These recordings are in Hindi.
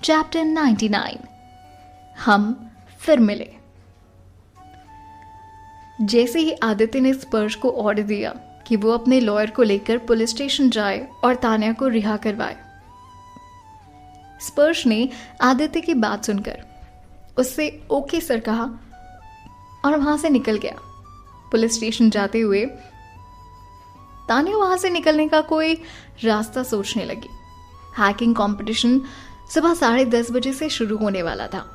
चैप्टर 99 हम फिर मिले। जैसे ही आदित्य ने स्पर्श को ऑर्डर दिया कि वो अपने लॉयर को लेकर पुलिस स्टेशन जाए और तान्या को रिहा करवाए, स्पर्श ने आदित्य की बात सुनकर उससे ओके सर कहा और वहां से निकल गया। पुलिस स्टेशन जाते हुए तान्या वहां से निकलने का कोई रास्ता सोचने लगी। हैकिंग कंपटीशन सुबह 10:30 बजे से शुरू होने वाला था।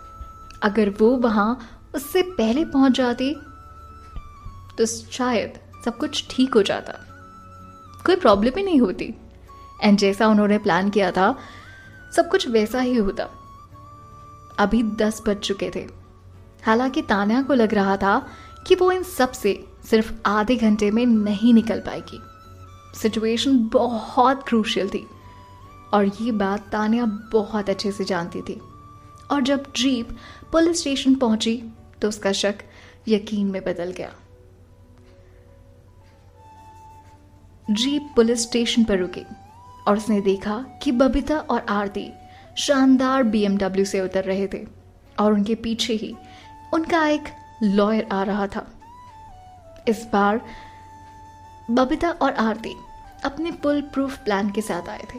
अगर वो वहां उससे पहले पहुंच जाती तो शायद सब कुछ ठीक हो जाता, कोई प्रॉब्लम ही नहीं होती। एंड जैसा उन्होंने प्लान किया था सब कुछ वैसा ही होता। अभी 10 बज चुके थे। हालांकि तान्या को लग रहा था कि वो इन सब से सिर्फ आधे घंटे में नहीं निकल पाएगी। सिचुएशन बहुत क्रूशियल थी और ये बात तान्या बहुत अच्छे से जानती थी। और जब जीप पुलिस स्टेशन पहुंची तो उसका शक यकीन में बदल गया। जीप पुलिस स्टेशन पर रुकी और उसने देखा कि बबीता और आरती शानदार BMW से उतर रहे थे और उनके पीछे ही उनका एक लॉयर आ रहा था। इस बार बबीता और आरती अपने फुल प्रूफ प्लान के साथ आए थे।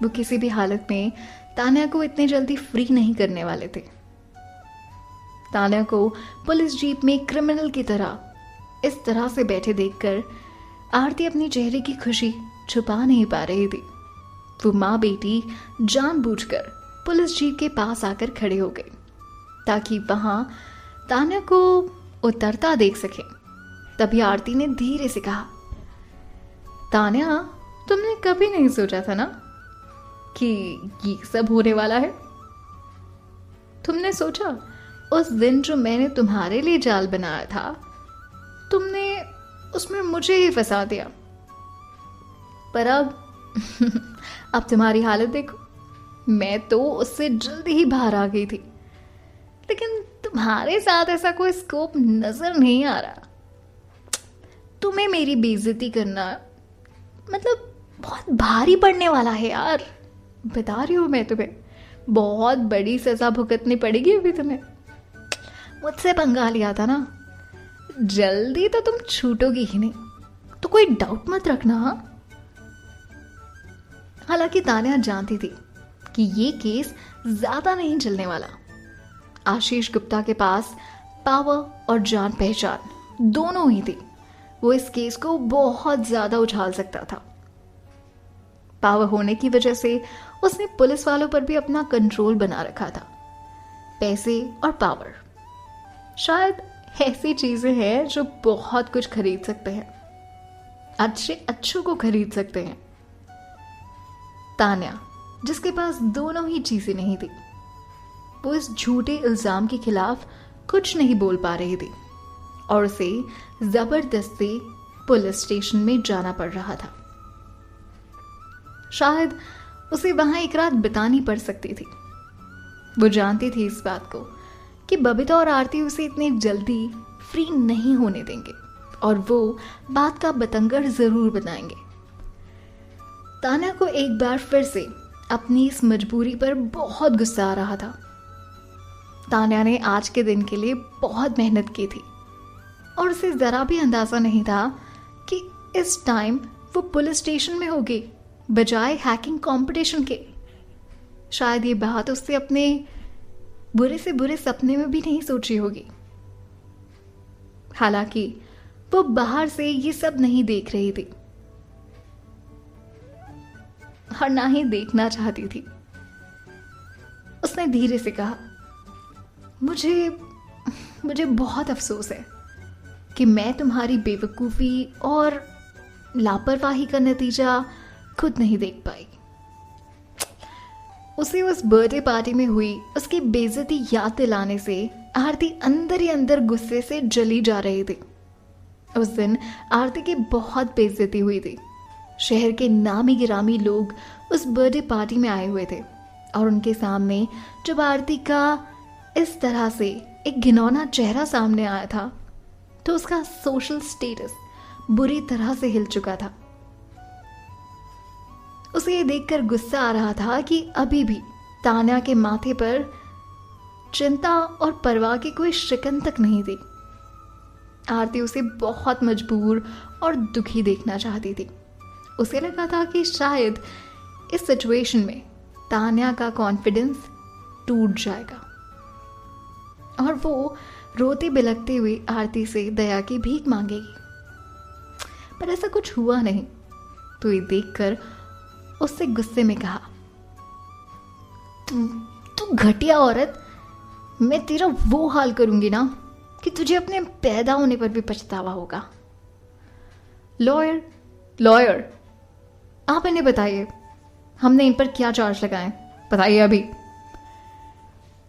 वो किसी भी हालत में तान्या को इतने जल्दी फ्री नहीं करने वाले थे। तान्या को पुलिस जीप में क्रिमिनल की तरह इस तरह से बैठे देखकर आरती अपने चेहरे की खुशी छुपा नहीं पा रही थी। वो माँ बेटी जानबूझकर पुलिस जीप के पास आकर खड़े हो गए ताकि वहां तान्या को उतरता देख सके। तभी आरती ने धीरे से कहा, तान्या, तुमने कभी नहीं सोचा था ना कि ये सब होने वाला है? तुमने सोचा उस दिन जो मैंने तुम्हारे लिए जाल बनाया था, तुमने उसमें मुझे ही फंसा दिया। पर अब तुम्हारी हालत देखो। मैं तो उससे जल्दी ही बाहर आ गई थी, लेकिन तुम्हारे साथ ऐसा कोई स्कोप नजर नहीं आ रहा। तुम्हें मेरी बेइज्जती करना मतलब बहुत भारी पड़ने वाला है यार। बता रही हूँ मैं तुम्हें, बहुत बड़ी सजा भुगतनी पड़ेगी अभी तुम्हें। मुझसे पंगा लिया था ना, जल्दी तो तुम छूटोगी ही नहीं, तो कोई डाउट मत रखना। हाँ? हालांकि तान्या जानती थी कि ये केस ज्यादा नहीं चलने वाला। आशीष गुप्ता के पास पावर और जान पहचान दोनों ही थी। वो इस केस को बहुत ज्यादा उछाल सकता था। पावर होने की वजह से उसने पुलिस वालों पर भी अपना कंट्रोल बना रखा था। पैसे और पावर शायद ऐसी चीजें हैं जो बहुत कुछ खरीद सकते हैं, अच्छों को खरीद सकते हैं। तान्या, जिसके पास दोनों ही चीजें नहीं थी, वो इस झूठे इल्जाम के खिलाफ कुछ नहीं बोल पा रही थी और उसे जबरदस्ती पुलिस स्टेशन में जाना पड़ रहा था। शायद उसे वहां एक रात बितानी पड़ सकती थी। वो जानती थी इस बात को कि बबीता और आरती उसे इतनी जल्दी फ्री नहीं होने देंगे और वो बात का बतंगड़ जरूर बनाएंगे। तान्या को एक बार फिर से अपनी इस मजबूरी पर बहुत गुस्सा आ रहा था। तान्या ने आज के दिन के लिए बहुत मेहनत की थी और उसे जरा भी अंदाजा नहीं था कि इस टाइम वो पुलिस स्टेशन में होगी बजाय हैकिंग कंपटीशन के। शायद ये बात उससे अपने बुरे से बुरे सपने में भी नहीं सोची होगी। हालांकि वो बाहर से ये सब नहीं देख रही थी और ना ही देखना चाहती थी। उसने धीरे से कहा, मुझे बहुत अफसोस है कि मैं तुम्हारी बेवकूफ़ी और लापरवाही का नतीजा खुद नहीं देख पाई। उसे उस बर्थडे पार्टी में हुई उसकी बेइज्जती याद दिलाने से आरती अंदर ही अंदर गुस्से से जली जा रही थी। उस दिन आरती की बहुत बेइज्जती हुई थी। शहर के नामी गिरामी लोग उस बर्थडे पार्टी में आए हुए थे और उनके सामने जब आरती का इस तरह से एक घिनौना चेहरा सामने आया था तो उसका सोशल स्टेटस बुरी तरह से हिल चुका था। उसे ये देखकर गुस्सा आ रहा था कि अभी भी तान्या के माथे पर चिंता और परवाह की कोई शिकन तक नहीं थी। आरती उसे बहुत मजबूर और दुखी देखना चाहती थी। उसे लगा था कि शायद इस सिचुएशन में तान्या का कॉन्फिडेंस टूट जाएगा और वो रोते बिलखते हुए आरती से दया की भीख मांगेगी। पर ऐसा कुछ हुआ नहीं। तो ये देखकर उससे गुस्से में कहा, तू घटिया औरत, मैं तेरा वो हाल करूंगी ना कि तुझे अपने पैदा होने पर भी पछतावा होगा। लॉयर, आप इन्हें बताइए हमने इन पर क्या चार्ज लगाए, बताइए अभी।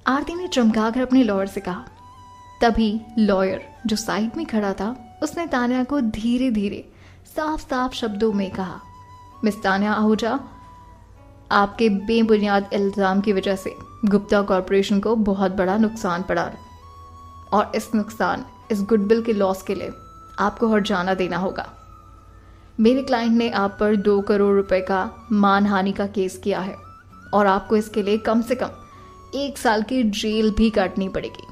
आरती ने चमकाकर अपने लॉयर से कहा। तभी लॉयर जो साइड में खड़ा था उसने तान्या को धीरे धीरे साफ साफ शब्दों में कहा, मिस तान्या आहूजा, आपके बेबुनियाद इल्ज़ाम की वजह से गुप्ता कॉरपोरेशन को बहुत बड़ा नुकसान पड़ा और इस गुडविल के लॉस के लिए आपको हर्जाना देना होगा। मेरे क्लाइंट ने आप पर 2 करोड़ रुपए का मानहानि का केस किया है और आपको इसके लिए कम से कम 1 साल की जेल भी काटनी पड़ेगी।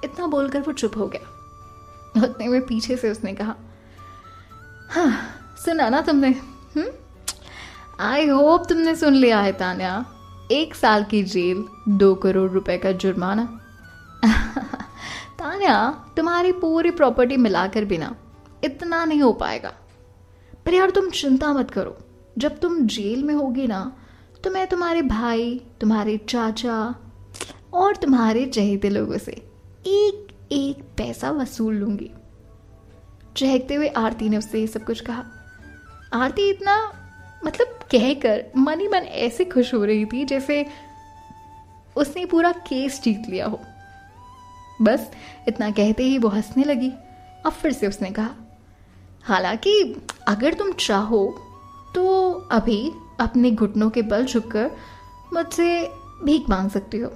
इतना बोलकर वो चुप हो गया। उतने में पीछे से उसने कहा, हाँ सुना ना तुमने? आई होप तुमने सुन लिया है तान्या, 1 साल की जेल, 2 करोड़ रुपए का जुर्माना। तान्या, तुम्हारी पूरी प्रॉपर्टी मिलाकर बिना इतना नहीं हो पाएगा। पर यार तुम चिंता मत करो, जब तुम जेल में होगी ना तो मैं तुम्हारे भाई, तुम्हारे चाचा और तुम्हारे चहेते लोगों से एक एक पैसा वसूल लूंगी। चहकते हुए आरती ने उससे ये सब कुछ कहा। आरती इतना कहकर मन ही मन ऐसे खुश हो रही थी जैसे उसने पूरा केस जीत लिया हो। बस इतना कहते ही वो हंसने लगी। अब फिर से उसने कहा, हालांकि अगर तुम चाहो तो अभी अपने घुटनों के बल झुककर मुझसे भीख मांग सकती हो।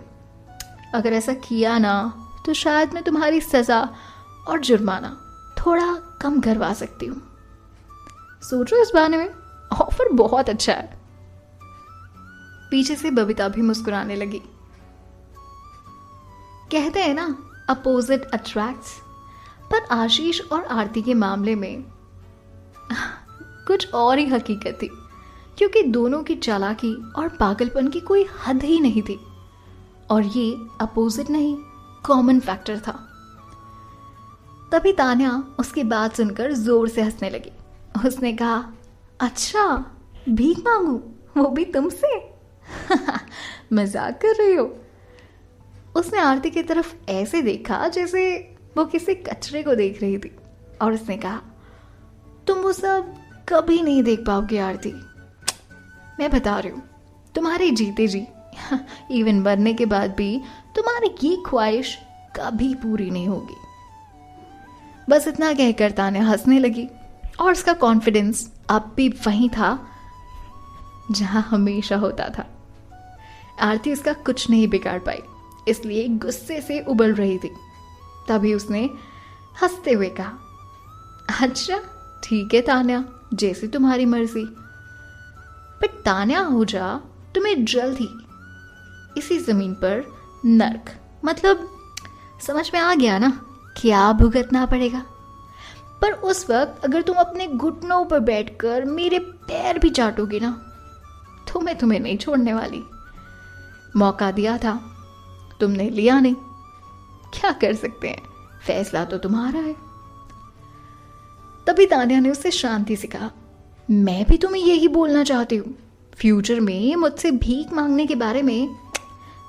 अगर ऐसा किया ना तो शायद मैं तुम्हारी सजा और जुर्माना थोड़ा कम करवा सकती हूँ। सोचो इस बारे में, ऑफर बहुत अच्छा है। पीछे से बबीता भी मुस्कुराने लगी। कहते हैं ना, अपोजिट अट्रैक्ट्स। पर आशीष और आरती के मामले में कुछ और ही हकीकत थी, क्योंकि दोनों की चालाकी और पागलपन की कोई हद ही नहीं थी और ये अपोजिट नहीं, कॉमन फैक्टर था। तभी तान्या उसकी बात सुनकर जोर से हंसने लगी। उसने कहा, अच्छा भीख मांगू, वो भी तुमसे? मजाक कर रही हो? उसने आरती की तरफ ऐसे देखा जैसे वो किसी कचरे को देख रही थी और उसने कहा, तुम वो सब कभी नहीं देख पाओगे आरती। मैं बता रही हूं, तुम्हारे जीते जी इवन मरने के बाद भी तुम्हारी ये ख्वाहिश कभी पूरी नहीं होगी। बस इतना कहकर तान्या हंसने लगी और उसका कॉन्फिडेंस अब भी वहीं था जहां हमेशा होता था। आरती उसका कुछ नहीं बिगाड़ पाई, इसलिए गुस्से से उबल रही थी। तभी उसने हंसते हुए कहा, अच्छा ठीक है तान्या, जैसी तुम्हारी मर्जी। पर तान्या आहूजा, तुम्हें जल्द ही इसी जमीन पर नर्क समझ में आ गया ना क्या भुगतना पड़ेगा। पर उस वक्त अगर तुम अपने घुटनों पर बैठकर मेरे पैर भी चाटोगी ना तो मैं तुम्हें नहीं छोड़ने वाली। मौका दिया था, तुमने लिया नहीं, क्या कर सकते हैं, फैसला तो तुम्हारा है। तभी तान्या ने उससे शांति से कहा, मैं भी तुम्हें यही बोलना चाहती हूँ, फ्यूचर में मुझसे भीख मांगने के बारे में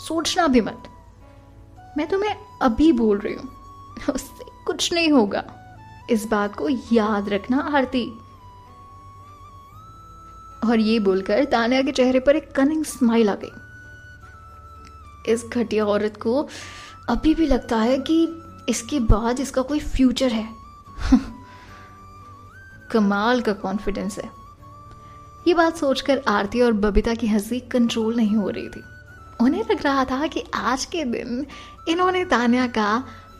सोचना भी मत। मैं तुम्हें अभी बोल रही हूँ, उससे कुछ नहीं होगा, इस बात को याद रखना आरती। और ये बोलकर तान्या के चेहरे पर एक कनिंग स्माइल आ गई। इस घटिया औरत को अभी भी लगता है कि इसके बाद इसका कोई फ्यूचर है। कमाल का कॉन्फिडेंस है। ये बात सोचकर आरती और बबीता की हंसी कंट्रोल नहीं हो रही थी। उन्हें लग रहा था कि आज के दिन इन्होंने तान्या का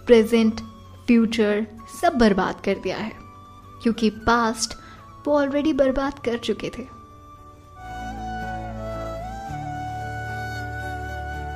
प्रेजेंट, फ्यूचर सब बर्बाद कर दिया है, क्योंकि पास्ट वो ऑलरेडी बर्बाद कर चुके थे।